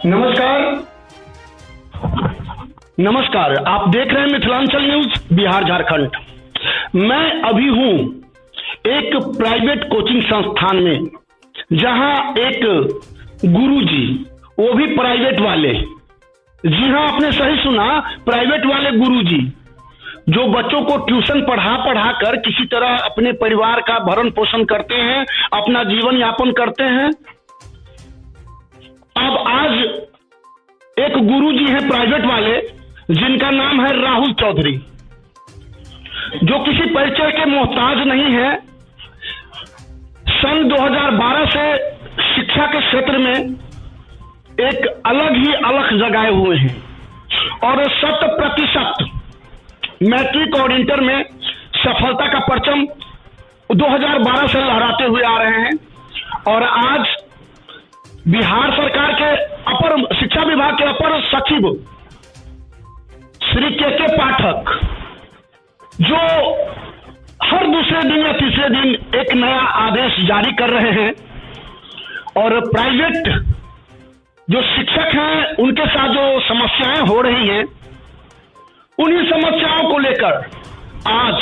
नमस्कार। नमस्कार, आप देख रहे हैं मिथिलांचल न्यूज बिहार झारखंड। मैं अभी हूं एक प्राइवेट कोचिंग संस्थान में, जहां एक गुरुजी, वो भी प्राइवेट वाले, जी हां आपने सही सुना, प्राइवेट वाले गुरुजी, जो बच्चों को ट्यूशन पढ़ा कर किसी तरह अपने परिवार का भरण पोषण करते हैं, अपना जीवन यापन करते हैं। अब आज एक गुरुजी हैं प्राइवेट वाले, जिनका नाम है राहुल चौधरी, जो किसी परिचय के मोहताज नहीं है। सन 2012 से शिक्षा के क्षेत्र में एक अलग ही अलख जगाए हुए हैं और 100% मैट्रिक और इंटर में सफलता का परचम 2012 से लहराते हुए आ रहे हैं। और आज बिहार सरकार के अपर शिक्षा विभाग के अपर सचिव श्री के पाठक, जो हर दूसरे दिन या तीसरे दिन एक नया आदेश जारी कर रहे हैं और प्राइवेट जो शिक्षक हैं उनके साथ जो समस्याएं हो रही हैं, उन्हीं समस्याओं को लेकर आज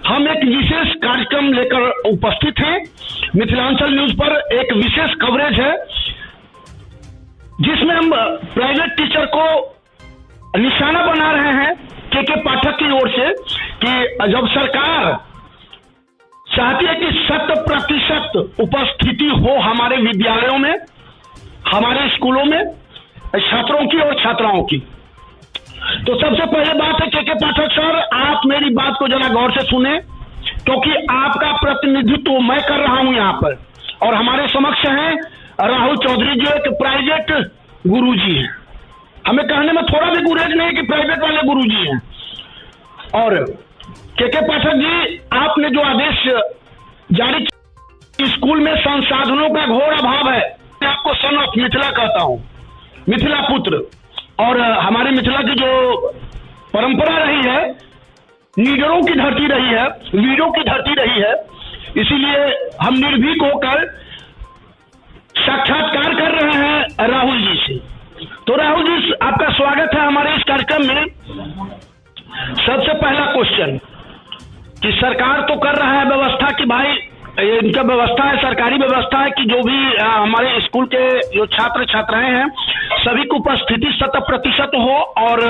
हम एक विशेष कार्यक्रम लेकर उपस्थित हैं। मिथिलांचल न्यूज पर एक विशेष कवरेज है, जिसमें हम प्राइवेट टीचर को निशाना बना रहे हैं के पाठक की ओर से, कि जब सरकार चाहती है कि 100% उपस्थिति हो हमारे विद्यालयों में, हमारे स्कूलों में, छात्रों की और छात्राओं की, तो सबसे पहले बात है के पाठक सर, आप मेरी बात को जरा गौर से सुने, क्योंकि आपका प्रतिनिधित्व मैं कर रहा हूं यहाँ पर, और हमारे समक्ष हैं राहुल चौधरी, जो एक प्राइवेट गुरुजी हैं। हमें कहने में थोड़ा भी गुरेज नहीं कि प्राइवेट वाले गुरुजी हैं। और के पाठक जी, आपने जो आदेश जारी किया, स्कूल में संसाधनों का घोर अभाव है। मैं आपको सन ऑफ मिथिला कहता हूं, मिथिला पुत्र, और हमारे मिथिला की जो परंपरा रही है, लीडरों की धरती रही है, वीरों की धरती रही है, इसीलिए हम निर्भीक होकर साक्षात्कार कर रहे हैं राहुल जी से। तो राहुल जी, आपका स्वागत है हमारे इस कार्यक्रम में। सबसे पहला क्वेश्चन, कि सरकार तो कर रहा है व्यवस्था कि भाई, इनका व्यवस्था है, सरकारी व्यवस्था है कि जो भी हमारे स्कूल के जो छात्र छात्राएं हैं, सभी की उपस्थिति 100% हो और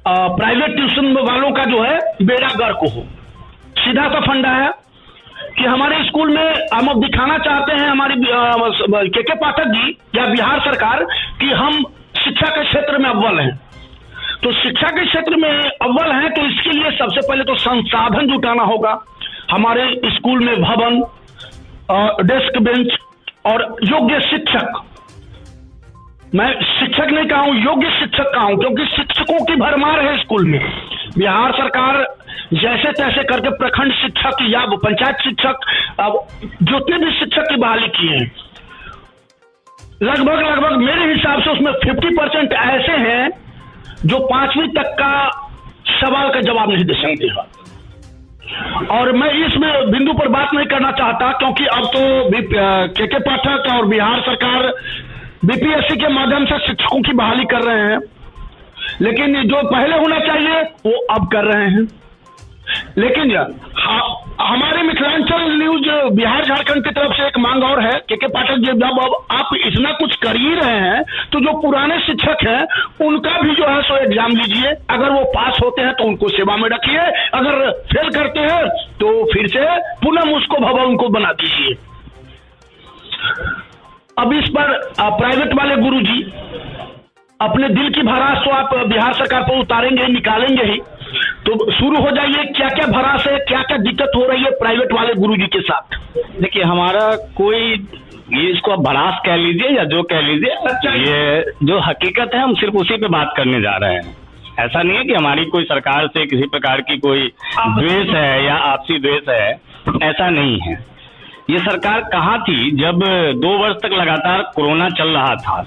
प्राइवेट ट्यूशन वालों का जो है बेड़ा गर्क हो। सीधा सा फंडा है कि हमारे स्कूल में हम अब दिखाना चाहते हैं, हमारी के पाठक जी या बिहार सरकार, कि हम शिक्षा के क्षेत्र में अव्वल हैं। तो शिक्षा के क्षेत्र में अव्वल हैं, तो इसके लिए सबसे पहले तो संसाधन जुटाना होगा। हमारे स्कूल में भवन, डेस्क बेंच और योग्य शिक्षक, मैं शिक्षक नहीं कहा हूं, योग्य शिक्षक कहा हूं, क्योंकि शिक्षकों की भरमार है स्कूल में। बिहार सरकार जैसे तैसे करके प्रखंड शिक्षक या पंचायत शिक्षक, जितने भी शिक्षक की बहाली की है, लगभग मेरे हिसाब से उसमें 50% ऐसे हैं जो 5वीं तक का सवाल का जवाब नहीं दे सकते हैं। और मैं इसमें बिंदु पर बात नहीं करना चाहता, क्योंकि अब तो के पाठक और बिहार सरकार बीपीएससी के माध्यम से शिक्षकों की बहाली कर रहे हैं, लेकिन जो पहले होना चाहिए वो अब कर रहे हैं। लेकिन हमारे मिथिलांचल न्यूज बिहार झारखंड की तरफ से एक मांग और है के पाठक जी, जब अब आप इतना कुछ कर ही रहे हैं, तो जो पुराने शिक्षक हैं उनका भी जो है सो एग्जाम लीजिए। अगर वो पास होते हैं तो उनको सेवा में रखिए, अगर फेल करते हैं तो फिर से पुनः उसको भवन उनको बना दीजिए। अब इस पर प्राइवेट वाले गुरुजी अपने दिल की भड़ास तो आप बिहार सरकार पर उतारेंगे, निकालेंगे ही, तो शुरू हो जाइए, क्या क्या भड़ास है, क्या क्या दिक्कत हो रही है प्राइवेट वाले गुरुजी के साथ। देखिए, हमारा कोई, ये इसको आप भड़ास कह लीजिए या जो कह लीजिए, ये जो हकीकत है हम सिर्फ उसी पे बात करने जा रहे हैं। ऐसा नहीं है कि हमारी कोई सरकार से किसी प्रकार की कोई द्वेष है या आपसी द्वेष है, ऐसा नहीं है। ये सरकार कहाँ थी जब 2 वर्ष तक लगातार कोरोना चल रहा था,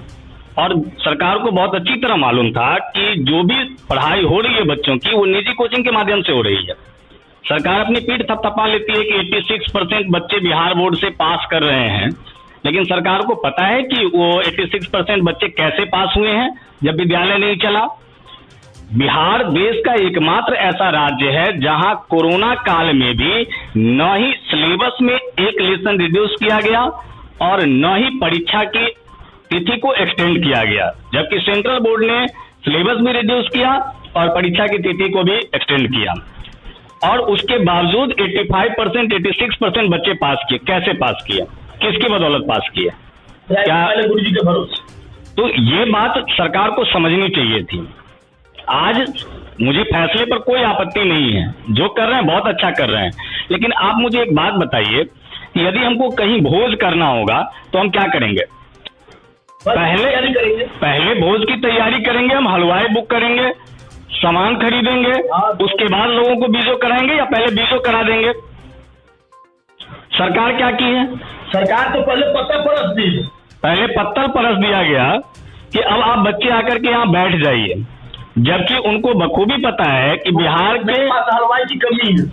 और सरकार को बहुत अच्छी तरह मालूम था कि जो भी पढ़ाई हो रही है बच्चों की, वो निजी कोचिंग के माध्यम से हो रही है। सरकार अपनी पीठ थपथपा लेती है कि 86% बच्चे बिहार बोर्ड से पास कर रहे हैं, लेकिन सरकार को पता है कि वो 86% बच्चे कैसे पास हुए हैं जब विद्यालय नहीं चला। बिहार देश का एकमात्र ऐसा राज्य है जहां कोरोना काल में भी न ही सिलेबस में एक लेसन रिड्यूस किया गया और न ही परीक्षा की तिथि को एक्सटेंड किया गया, जबकि सेंट्रल बोर्ड ने सिलेबस भी रिड्यूस किया और परीक्षा की तिथि को भी एक्सटेंड किया, और उसके बावजूद 85%, 86% बच्चे पास किए। कैसे पास किए, किसकी बदौलत पास किए, क्या गुरु जी के भरोसे? तो ये बात सरकार को समझनी चाहिए थी। आज मुझे फैसले पर कोई आपत्ति नहीं है, जो कर रहे हैं बहुत अच्छा कर रहे हैं, लेकिन आप मुझे एक बात बताइए कि यदि हमको कहीं भोज करना होगा तो हम क्या करेंगे? पहले भोज की तैयारी करेंगे, हम हलवाई बुक करेंगे, सामान खरीदेंगे, उसके बाद लोगों को बीजो कराएंगे या पहले बीजो करा देंगे? सरकार क्या की है? सरकार तो पहले पत्थर परस दी, पहले पत्थर परस दिया गया कि अब आप बच्चे आकर के यहाँ बैठ जाइए, जबकि उनको बखूबी पता है कि बिहार के हलवाई की कमी है।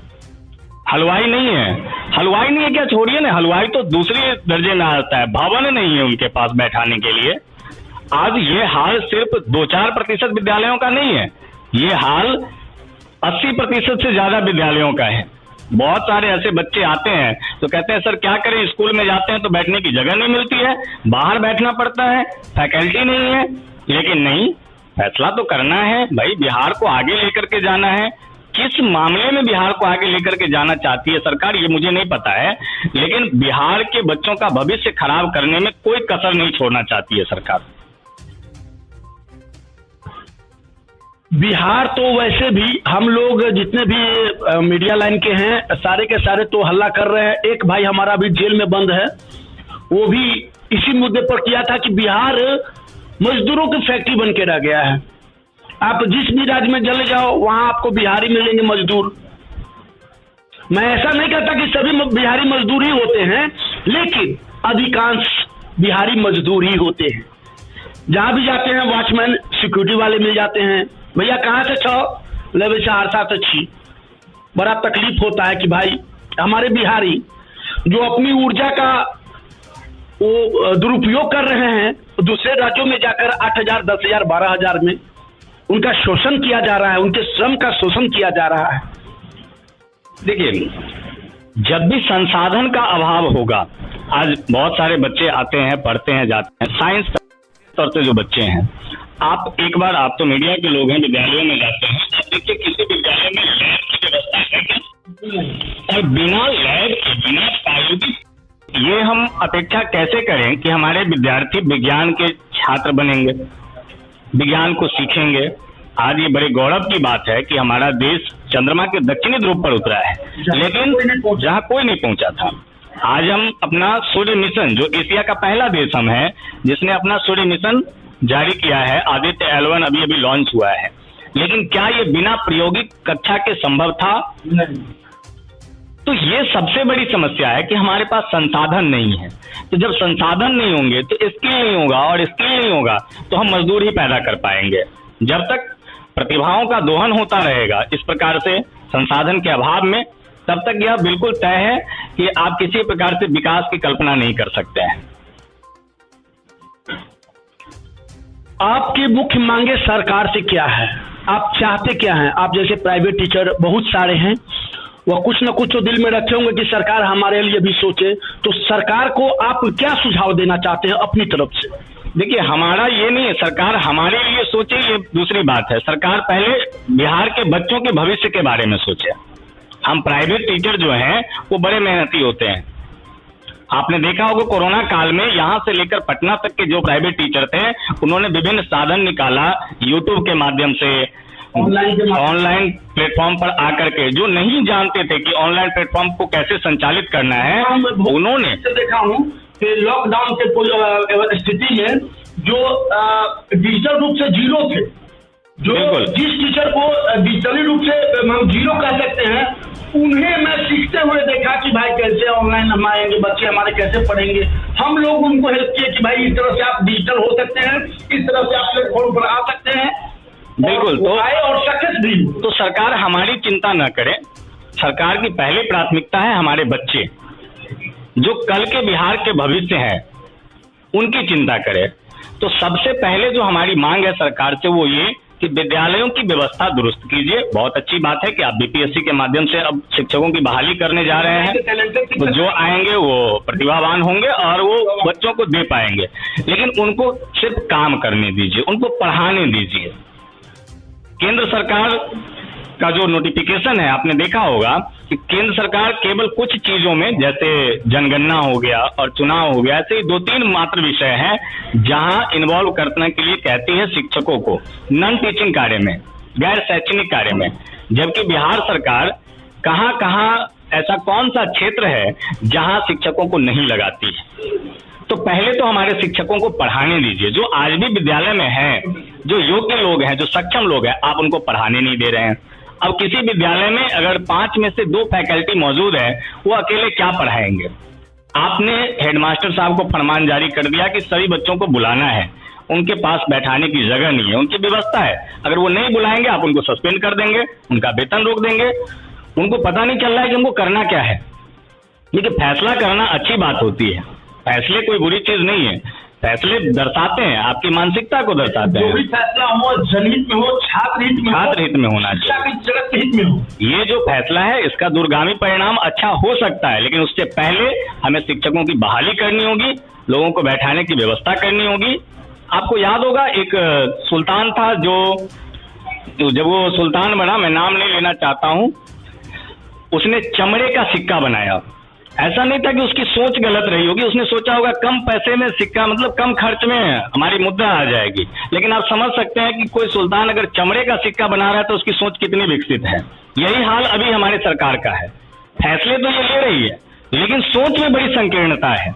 हलवाई नहीं है, हलवाई नहीं है क्या, छोड़िए ना, हलवाई तो दूसरे दर्जे में आता है, भवन नहीं है उनके पास बैठाने के लिए। आज ये हाल सिर्फ 2-4% विद्यालयों का नहीं है, ये हाल 80% से ज्यादा विद्यालयों का है। बहुत सारे ऐसे बच्चे आते हैं तो कहते हैं सर क्या करें, स्कूल में जाते हैं तो बैठने की जगह नहीं मिलती है, बाहर बैठना पड़ता है, फैकल्टी नहीं है। लेकिन नहीं, फैसला तो करना है भाई, बिहार को आगे लेकर के जाना है। किस मामले में बिहार को आगे लेकर के जाना चाहती है सरकार, ये मुझे नहीं पता है, लेकिन बिहार के बच्चों का भविष्य खराब करने में कोई कसर नहीं छोड़ना चाहती है सरकार। बिहार तो वैसे भी हम लोग जितने भी मीडिया लाइन के हैं सारे के सारे तो हल्ला कर रहे हैं। एक भाई हमारा भी जेल में बंद है, वो भी इसी मुद्दे पर किया था कि बिहार मजदूरों की फैक्ट्री बन के रह गया है। आप जिस भी राज्य में चले जाओ वहां आपको बिहारी मिलेंगे मजदूर। मैं ऐसा नहीं कहता कि सभी बिहारी मजदूर ही होते हैं, लेकिन अधिकांश बिहारी मजदूर ही होते हैं। जहां भी जाते हैं वॉचमैन सिक्योरिटी वाले मिल जाते हैं, भैया कहाँ से छो, ले भाई सहरसा से छी। बड़ा तकलीफ होता है कि भाई हमारे बिहारी जो अपनी ऊर्जा का वो दुरुपयोग कर रहे हैं, दूसरे राज्यों में जाकर 8,000, 10,000, 12,000 में उनका शोषण किया जा रहा है, उनके श्रम का शोषण किया जा रहा है। देखिए, जब भी संसाधन का अभाव होगा, आज बहुत सारे बच्चे आते हैं, पढ़ते हैं, जाते हैं, साइंस तौर से जो बच्चे हैं, आप एक बार, आप तो मीडिया के लोग हैं, विद्यालयों में जाते हैं, आप देखिए किसी विद्यालय में लैब की व्यवस्था है क्या? और बिना लैब के, बिना प्रायोगिक, ये हम अपेक्षा कैसे करें कि हमारे विद्यार्थी विज्ञान के छात्र बनेंगे, विज्ञान को सीखेंगे? आज ये बड़े गौरव की बात है कि हमारा देश चंद्रमा के दक्षिणी ध्रुव पर उतरा है, लेकिन जहाँ कोई नहीं पहुंचा था। आज हम अपना सूर्य मिशन, जो एशिया का पहला देश हम है जिसने अपना सूर्य मिशन जारी किया है, आदित्य L1 अभी अभी लॉन्च हुआ है, लेकिन क्या ये बिना प्रायोगिक कक्षा के संभव था? नहीं। तो ये सबसे बड़ी समस्या है कि हमारे पास संसाधन नहीं है। तो जब संसाधन नहीं होंगे तो स्किल नहीं होगा, और स्किल नहीं होगा तो हम मजदूर ही पैदा कर पाएंगे। जब तक प्रतिभाओं का दोहन होता रहेगा इस प्रकार से संसाधन के अभाव में, तब तक यह बिल्कुल तय है कि आप किसी प्रकार से विकास की कल्पना नहीं कर सकते हैं। आपकी मुख्य मांगे सरकार से क्या है, आप चाहते क्या हैं? आप जैसे प्राइवेट टीचर बहुत सारे हैं, वह कुछ न कुछ तो दिल में रखे होंगे कि सरकार हमारे लिए भी सोचे, तो सरकार को आप क्या सुझाव देना चाहते हैं अपनी तरफ से? देखिए, हमारा ये नहीं है सरकार हमारे लिए सोचे, ये दूसरी बात है। सरकार पहले बिहार के बच्चों के भविष्य के बारे में सोचे। हम प्राइवेट टीचर जो हैं वो बड़े मेहनती होते हैं। आपने देखा होगा कोरोना काल में यहाँ से लेकर पटना तक के जो प्राइवेट टीचर थे, उन्होंने विभिन्न साधन निकाला, यूट्यूब के माध्यम से, ऑनलाइन प्लेटफॉर्म पर आकर के, जो नहीं जानते थे कि ऑनलाइन प्लेटफॉर्म को कैसे संचालित करना है, उन्होंने देखा हूँ कि लॉकडाउन के स्थिति में जो डिजिटल रूप से जीरो थे, जो जिस टीचर को डिजिटली रूप से हम जीरो कह सकते हैं, उन्हें मैं सीखते हुए देखा कि भाई कैसे ऑनलाइन हम आएंगे, बच्चे हमारे कैसे पढ़ेंगे। हम लोग उनको हेल्प किए कि भाई इस तरह से आप डिजिटल हो सकते हैं, इस तरह से आप प्लेटफॉर्म पर आ सकते हैं। बिल्कुल, तो आए और सक्सेस भी। तो सरकार हमारी चिंता न करे, सरकार की पहली प्राथमिकता है हमारे बच्चे, जो कल के बिहार के भविष्य हैं। उनकी चिंता करे। तो सबसे पहले जो हमारी मांग है सरकार से वो ये कि विद्यालयों की व्यवस्था दुरुस्त कीजिए। बहुत अच्छी बात है कि आप बीपीएससी के माध्यम से अब शिक्षकों की बहाली करने जा रहे हैं, तो जो आएंगे वो प्रतिभावान होंगे और वो बच्चों को दे पाएंगे, लेकिन उनको सिर्फ काम करने दीजिए, उनको पढ़ाने दीजिए। केंद्र सरकार का जो नोटिफिकेशन है, आपने देखा होगा कि केंद्र सरकार केवल कुछ चीजों में, जैसे जनगणना हो गया और चुनाव हो गया, ऐसे 2-3 मात्र विषय हैं जहां इन्वॉल्व करने के लिए कहती है शिक्षकों को नॉन टीचिंग कार्य में, गैर शैक्षणिक कार्य में। जबकि बिहार सरकार कहां कहां ऐसा कौन सा क्षेत्र है जहां शिक्षकों को नहीं लगाती है। तो पहले तो हमारे शिक्षकों को पढ़ाने दीजिए। जो आज भी विद्यालय में हैं, जो योग्य लोग हैं, जो सक्षम लोग हैं, आप उनको पढ़ाने नहीं दे रहे हैं। अब किसी विद्यालय में अगर 5 में से 2 फैकल्टी मौजूद है, वो अकेले क्या पढ़ाएंगे। आपने हेडमास्टर साहब को फरमान जारी कर दिया कि सभी बच्चों को बुलाना है, उनके पास बैठाने की जगह नहीं है, उनकी व्यवस्था है, अगर वो नहीं बुलाएंगे आप उनको सस्पेंड कर देंगे, उनका वेतन रोक देंगे। उनको पता नहीं चल रहा है कि उनको करना क्या है। देखिए, फैसला करना अच्छी बात होती है, फैसले कोई बुरी चीज नहीं है, फैसले दर्शाते हैं, आपकी मानसिकता को दर्शाते हैं। जो भी फैसला हो, जनहित में हो, छात्र हित में होना चाहिए, जगत के हित में हो। ये जो फैसला है इसका दूरगामी परिणाम अच्छा हो सकता है, लेकिन उससे पहले हमें शिक्षकों की बहाली करनी होगी, लोगों को बैठाने की व्यवस्था करनी होगी। आपको याद होगा एक सुल्तान था, जो जब वो सुल्तान बना, मैं नाम नहीं लेना चाहता हूँ, उसने चमड़े का सिक्का बनाया। ऐसा नहीं था कि उसकी सोच गलत रही होगी, उसने सोचा होगा कम पैसे में सिक्का, मतलब कम खर्च में हमारी मुद्रा आ जाएगी। लेकिन आप समझ सकते हैं कि कोई सुल्तान अगर चमड़े का सिक्का बना रहा है तो उसकी सोच कितनी विकसित है। यही हाल अभी हमारी सरकार का है। फैसले तो ये ले रही है, लेकिन सोच में बड़ी संकीर्णता है।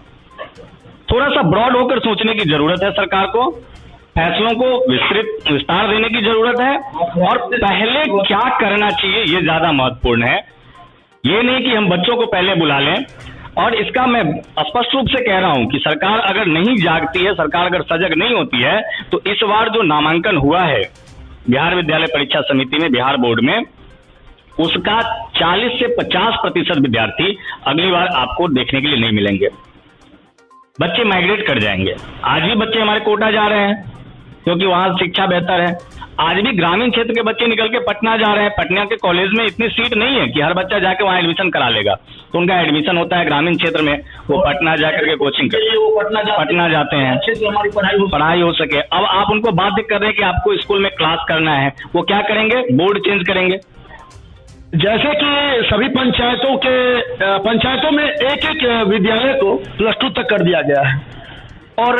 थोड़ा सा ब्रॉड होकर सोचने की जरूरत है सरकार को, फैसलों को विस्तार देने की जरूरत है, और पहले क्या करना चाहिए ये ज्यादा महत्वपूर्ण है। ये नहीं कि हम बच्चों को पहले बुला लें। और इसका मैं स्पष्ट रूप से कह रहा हूं कि सरकार अगर नहीं जागती है, सरकार अगर सजग नहीं होती है, तो इस बार जो नामांकन हुआ है बिहार विद्यालय परीक्षा समिति में, बिहार बोर्ड में, उसका 40 से 50% विद्यार्थी अगली बार आपको देखने के लिए नहीं मिलेंगे। बच्चे माइग्रेट कर जाएंगे। आज भी बच्चे हमारे कोटा जा रहे हैं क्योंकि वहां शिक्षा बेहतर है। आज भी ग्रामीण क्षेत्र के बच्चे निकल के पटना जा रहे हैं। पटना के कॉलेज में इतनी सीट नहीं है कि हर बच्चा जाके वहां एडमिशन करा लेगा, तो उनका एडमिशन होता है ग्रामीण क्षेत्र में, वो पटना जाकर के कोचिंग करते, वो पटना जाते हैं, हमारी पढ़ाई हो सके। अब आप उनको बाध्य कर रहे हैं कि आपको स्कूल में क्लास करना है, वो क्या करेंगे, बोर्ड चेंज करेंगे। जैसे कि सभी पंचायतों में एक विद्यालय को +2 तक कर दिया गया है, और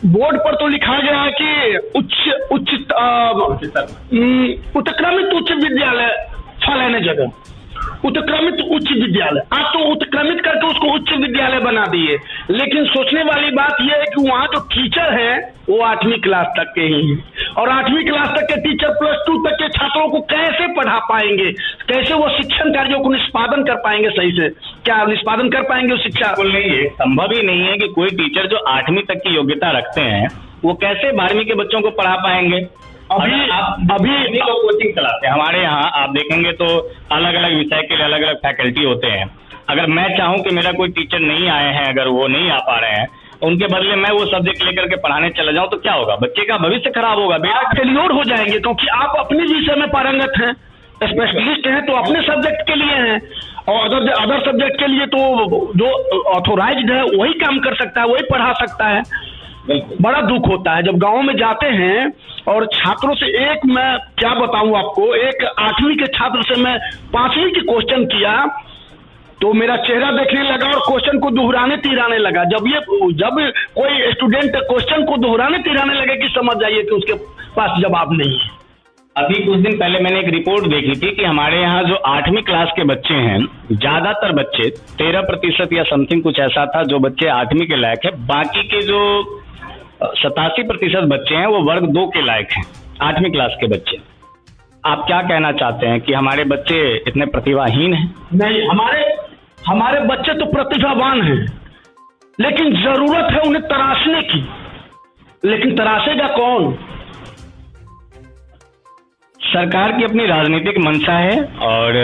बोर्ड पर तो लिखा गया है कि उत्क्रमित उच्च विद्यालय फलाने जगह, उत्क्रमित उच्च विद्यालय। आप तो उत्क्रमित करके उसको उच्च विद्यालय बना दिए। लेकिन सोचने वाली बात यह है कि वहाँ जो टीचर है वो 8वीं क्लास तक के ही हैं, और 8वीं क्लास तक के टीचर +2 तक के छात्रों को कैसे पढ़ा पाएंगे, कैसे वो शिक्षण कार्यों को निष्पादन कर पाएंगे सही से, क्या निष्पादन कर पाएंगे उस शिक्षा? बिल्कुल नहीं है, संभव ही नहीं है कि कोई टीचर जो 8वीं तक की योग्यता रखते हैं वो कैसे 12वीं के बच्चों को पढ़ा पाएंगे। अभी लोग कोचिंग चलाते हैं हमारे यहाँ, आप देखेंगे तो अलग अलग विषय के लिए अलग अलग फैकल्टी होते हैं। अगर मैं चाहूँ कि मेरा कोई टीचर नहीं आए हैं, अगर वो नहीं आ पा रहे हैं, उनके बदले मैं वो सब्जेक्ट लेकर के पढ़ाने चला जाऊँ तो क्या होगा, बच्चे का भविष्य खराब होगा, बेटा फेल्योर हो जाएंगे। क्योंकि आप अपने विषय में पारंगत हैं, स्पेशलिस्ट हैं, तो अपने सब्जेक्ट के लिए हैं, और अदर सब्जेक्ट के लिए तो जो ऑथोराइज्ड है वही काम कर सकता है, वही पढ़ा सकता है। बड़ा दुख होता है जब गांव में जाते हैं और छात्रों से, एक मैं क्या बताऊं आपको, एक 8वीं के छात्र से मैं 5वीं की क्वेश्चन किया तो मेरा चेहरा देखने लगा और क्वेश्चन को दोहराने तिहराने लगा। जब कोई स्टूडेंट क्वेश्चन को दोहराने तिहराने लगे कि समझ जाइए कि उसके पास जवाब नहीं है। अभी कुछ दिन पहले मैंने एक रिपोर्ट देखी थी कि हमारे यहाँ जो 8वीं क्लास के बच्चे हैं, ज्यादातर बच्चे 13% या समथिंग कुछ ऐसा था जो बच्चे 8वीं के लायक है, बाकी के जो 87% बच्चे हैं वो वर्ग 2 के लायक हैं, 8वीं क्लास के बच्चे। आप क्या कहना चाहते हैं कि हमारे बच्चे इतने प्रतिभाहीन हैं? नहीं, हमारे बच्चे तो प्रतिभावान हैं, लेकिन जरूरत है उन्हें तराशने की। लेकिन तराशेगा कौन? सरकार की अपनी राजनीतिक मंशा है और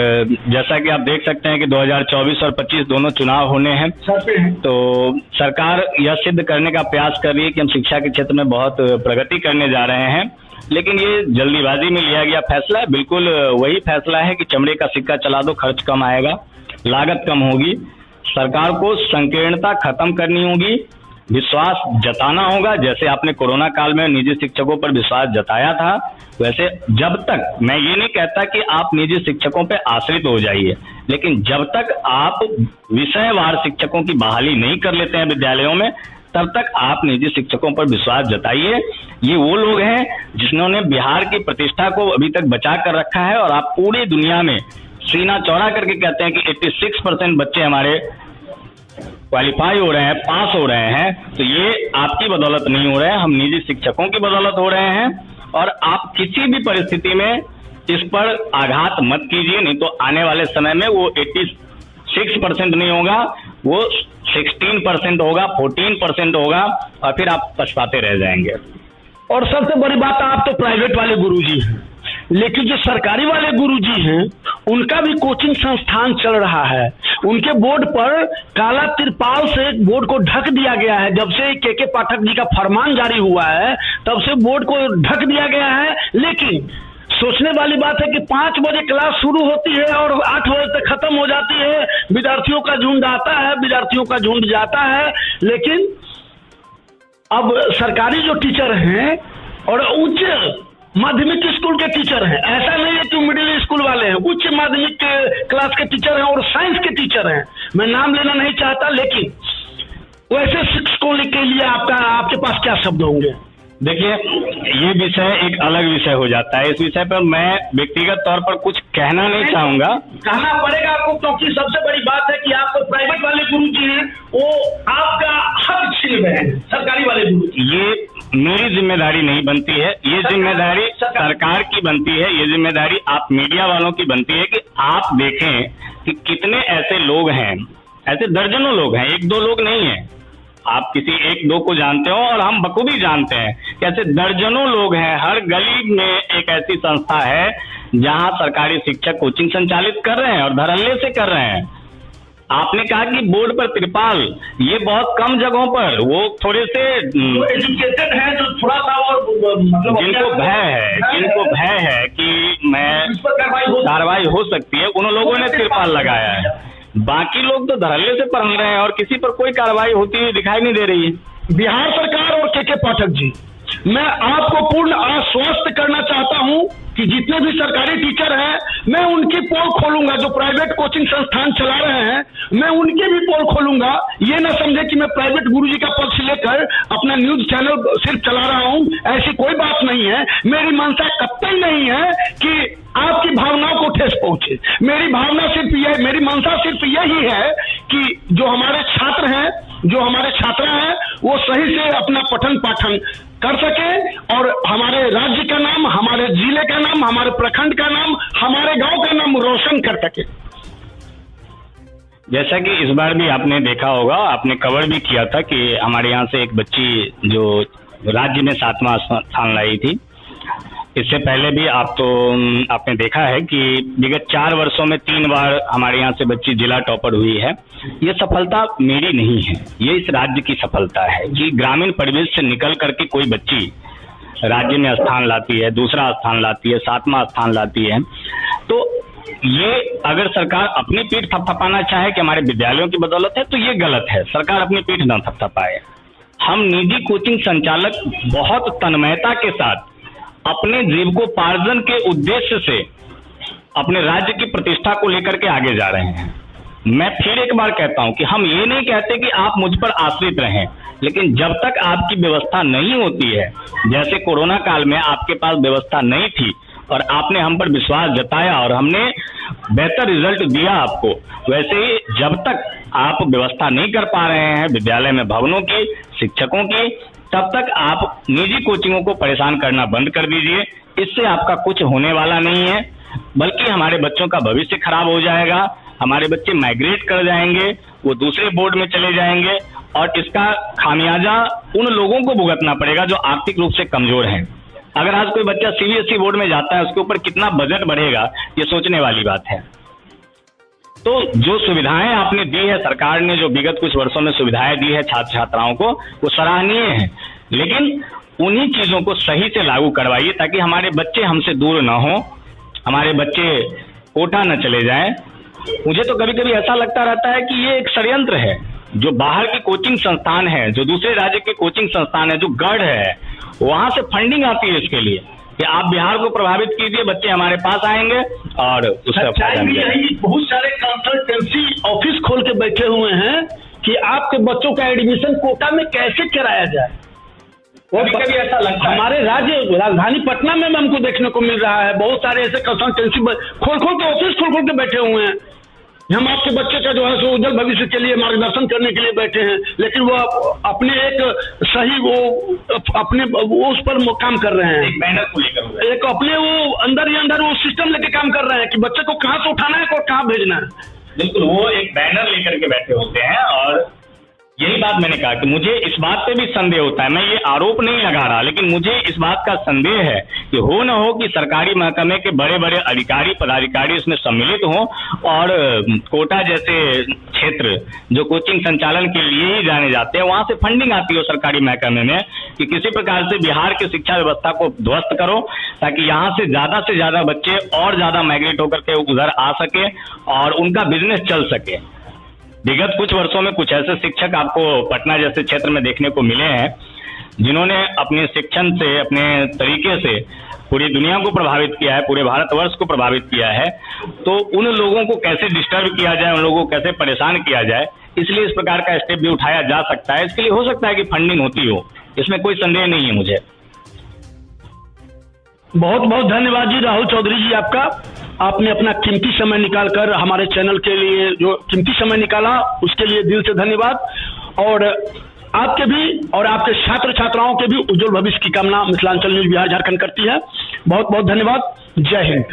जैसा कि आप देख सकते हैं कि 2024 और 25 दोनों चुनाव होने हैं, तो सरकार यह सिद्ध करने का प्रयास कर रही है कि हम शिक्षा के क्षेत्र में बहुत प्रगति करने जा रहे हैं। लेकिन ये जल्दीबाजी में लिया गया फैसला है, बिल्कुल वही फैसला है कि चमड़े का सिक्का चला दो, खर्च कम आएगा, लागत कम होगी। सरकार को संकीर्णता खत्म करनी होगी, विश्वास जताना होगा। जैसे आपने कोरोना काल में निजी शिक्षकों पर विश्वास जताया था, वैसे जब तक, मैं ये नहीं कहता कि आप निजी शिक्षकों पे आश्रित हो जाइए, लेकिन जब तक आप विषयवार शिक्षकों की बहाली नहीं कर लेते हैं विद्यालयों में, तब तक आप निजी शिक्षकों पर विश्वास जताइए। ये वो लोग हैं जिन्होंने बिहार की प्रतिष्ठा को अभी तक बचा कर रखा है और आप पूरी दुनिया में सीना चौड़ा करके कहते हैं कि 86% बच्चे हमारे क्वालिफाई हो रहे हैं, पास हो रहे हैं। तो ये आपकी बदौलत नहीं हो रहे हैं, हम निजी शिक्षकों की बदौलत हो रहे हैं। और आप किसी भी परिस्थिति में इस पर आघात मत कीजिए, नहीं तो आने वाले समय में वो 86% नहीं होगा, वो 16% होगा, 14% होगा और फिर आप पछताते रह जाएंगे। और सबसे बड़ी बात, आप तो प्राइवेट वाले गुरुजी हैं, लेकिन जो सरकारी वाले गुरुजी हैं उनका भी कोचिंग संस्थान चल रहा है। उनके बोर्ड पर काला तिरपाल से बोर्ड को ढक दिया गया है। जब से के पाठक जी का फरमान जारी हुआ है तब से बोर्ड को ढक दिया गया है। लेकिन सोचने वाली बात है कि 5 बजे क्लास शुरू होती है और 8 बजे तक खत्म हो जाती है। विद्यार्थियों का झुंड आता है, विद्यार्थियों का झुंड जाता है। लेकिन अब सरकारी जो टीचर हैं और उच्च माध्यमिक स्कूल के टीचर हैं, ऐसा नहीं है कि मिडिल स्कूल वाले हैं, उच्च माध्यमिक क्लास के टीचर हैं और साइंस के टीचर हैं, मैं नाम लेना नहीं चाहता, लेकिन वैसे शिक्षकों के लिए आपके पास क्या शब्द होंगे? देखिए, ये विषय एक अलग विषय हो जाता है। इस विषय पर मैं व्यक्तिगत तौर पर कुछ कहना नहीं चाहूंगा। कहना पड़ेगा आपको, क्योंकि सबसे बड़ी बात है कि आप प्राइवेट वाले गुरुजी हैं, वो आपका हक छीन रहे हैं, सरकारी वाले गुरुजी। ये मेरी जिम्मेदारी नहीं बनती है, ये जिम्मेदारी सरकार की बनती है, ये जिम्मेदारी आप मीडिया वालों की बनती है कि आप देखें कि कितने ऐसे लोग हैं, ऐसे दर्जनों लोग हैं, 1-2 लोग नहीं है। आप किसी 1-2 को जानते हो और हम बखूबी जानते हैं कि ऐसे दर्जनों लोग हैं। हर गली में एक ऐसी संस्था है जहां सरकारी शिक्षक कोचिंग संचालित कर रहे हैं और धड़ल्ले से कर रहे हैं। आपने कहा कि बोर्ड पर त्रिपाल, ये बहुत कम जगहों पर, वो थोड़े से एजुकेटेड है जो थोड़ा सा और मतलब जिनको भय है कि मैं कार्रवाई हो सकती है, उन लोगों ने त्रिपाल लगाया है। बाकी लोग तो धड़ल्ले से पढ़ रहे हैं और किसी पर कोई कार्रवाई होती हुई दिखाई नहीं दे रही है। बिहार सरकार और के पाठक जी, मैं आपको पूर्ण आश्वस्त करना चाहता हूं कि जितने भी सरकारी टीचर हैं, मैं उनकी पोल खोलूंगा। जो प्राइवेट कोचिंग संस्थान चला रहे हैं, मैं उनके भी पोल खोलूंगा। ये ना समझे कि मैं प्राइवेट गुरुजी का पक्ष लेकर अपना न्यूज चैनल सिर्फ चला रहा हूं, ऐसी कोई बात नहीं है। मेरी मंशा कतई नहीं है कि आपकी भावनाओं को ठेस पहुंचे। मेरी मंशा सिर्फ यही है कि जो हमारे छात्र हैं, जो हमारे छात्रा हैं, वो सही से अपना पठन पाठन कर सके और हमारे राज्य का नाम, हमारे जिले का नाम, हमारे प्रखंड का नाम, हमारे गांव का नाम रोशन कर सके। जैसा कि इस बार भी आपने देखा होगा, आपने कवर भी किया था कि हमारे यहाँ से एक बच्ची जो राज्य में 7वां स्थान लाई थी। इससे पहले भी आपने देखा है कि विगत 4 वर्षों में 3 बार हमारे यहाँ से बच्ची जिला टॉपर हुई है। ये सफलता मेरी नहीं है, ये इस राज्य की सफलता है कि ग्रामीण परिवेश से निकल करके कोई बच्ची राज्य में स्थान लाती है, दूसरा स्थान लाती है, 7वां स्थान लाती है। तो ये अगर सरकार अपनी पीठ थपथपाना चाहे कि हमारे विद्यालयों की बदौलत है, तो ये गलत है। सरकार अपनी पीठ न थपथपाए। हम निजी कोचिंग संचालक बहुत तन्मयता के साथ अपने जीविकोपार्जन के उद्देश्य से अपने राज्य की प्रतिष्ठा को लेकर के आगे जा रहे हैं। मैं फिर एक बार कहता हूं कि हम ये नहीं कहते कि आप मुझ पर आश्रित रहें, लेकिन जब तक आपकी व्यवस्था नहीं होती है, जैसे कोरोना काल में आपके पास व्यवस्था नहीं थी और आपने हम पर विश्वास जताया और हमने बेहतर रिजल्ट दिया आपको, वैसे ही जब तक आप व्यवस्था नहीं कर पा रहे हैं विद्यालय में भवनों की, शिक्षकों की, तब तक आप निजी कोचिंगों को परेशान करना बंद कर दीजिए। इससे आपका कुछ होने वाला नहीं है, बल्कि हमारे बच्चों का भविष्य खराब हो जाएगा। हमारे बच्चे माइग्रेट कर जाएंगे, वो दूसरे बोर्ड में चले जाएंगे और इसका खामियाजा उन लोगों को भुगतना पड़ेगा जो आर्थिक रूप से कमजोर हैं। अगर आज कोई बच्चा सीबीएसई बोर्ड में जाता है उसके ऊपर कितना बजट बढ़ेगा, ये सोचने वाली बात है। तो जो सुविधाएं आपने दी है, सरकार ने जो विगत कुछ वर्षों में सुविधाएं दी है छात्र छात्राओं को, वो सराहनीय है, लेकिन उन्हीं चीजों को सही से लागू करवाइए ताकि हमारे बच्चे हमसे दूर ना हो, हमारे बच्चे कोटा न चले जाएं। मुझे तो कभी कभी ऐसा लगता रहता है कि ये एक षड्यंत्र है। जो बाहर की कोचिंग संस्थान है, जो दूसरे राज्य के कोचिंग संस्थान है, जो गढ़ है, वहां से फंडिंग आती है इसके लिए कि आप बिहार को प्रभावित कीजिए, बच्चे हमारे पास आएंगे और उसका फायदा मिलेगा। बहुत सारे कंसल्टेंसी ऑफिस खोल के बैठे हुए हैं कि आपके बच्चों का एडमिशन कोटा में कैसे कराया जाए। कभी ऐसा लगता है हमारे राज्य राजधानी पटना में हमको देखने को मिल रहा है, बहुत सारे ऐसे कंसल्टेंसी खोल के ऑफिस खोल के बैठे हुए हैं। हम आपके बच्चे का जो है सो उज्जवल भविष्य के लिए मार्गदर्शन करने के लिए बैठे हैं, लेकिन वो अपने एक सही वो अपने वो उस पर काम कर रहे हैं, एक बैनर को लेकर, एक अपने वो अंदर ही अंदर वो सिस्टम लेके काम कर रहे हैं कि बच्चे को कहाँ से उठाना है और कहाँ भेजना है। बिल्कुल, वो एक बैनर लेकर के बैठे होते हैं। और यही बात मैंने कहा कि मुझे इस बात पे भी संदेह होता है। मैं ये आरोप नहीं लगा रहा, लेकिन मुझे इस बात का संदेह है कि हो न हो कि सरकारी महकमे के बड़े बड़े अधिकारी पदाधिकारी इसमें सम्मिलित हों और कोटा जैसे क्षेत्र जो कोचिंग संचालन के लिए ही जाने जाते हैं, वहां से फंडिंग आती हो सरकारी महकमे में कि किसी प्रकार से बिहार की शिक्षा व्यवस्था को ध्वस्त करो ताकि यहाँ से ज्यादा बच्चे और ज्यादा माइग्रेट होकर के उधर आ सके और उनका बिजनेस चल सके। विगत कुछ वर्षों में कुछ ऐसे शिक्षक आपको पटना जैसे क्षेत्र में देखने को मिले हैं जिन्होंने अपने शिक्षण से, अपने तरीके से पूरी दुनिया को प्रभावित किया है, पूरे भारतवर्ष को प्रभावित किया है। तो उन लोगों को कैसे डिस्टर्ब किया जाए, उन लोगों को कैसे परेशान किया जाए, इसलिए इस प्रकार का स्टेप भी उठाया जा सकता है। इसके लिए हो सकता है कि फंडिंग होती हो, इसमें कोई संदेह नहीं है मुझे। बहुत बहुत धन्यवाद जी राहुल चौधरी जी, आपने अपना कीमती समय निकालकर हमारे चैनल के लिए जो कीमती समय निकाला उसके लिए दिल से धन्यवाद। और आपके भी और आपके छात्र छात्राओं के भी उज्जवल भविष्य की कामना मिथिलांचल न्यूज बिहार झारखंड करती है। बहुत बहुत धन्यवाद। जय हिंद।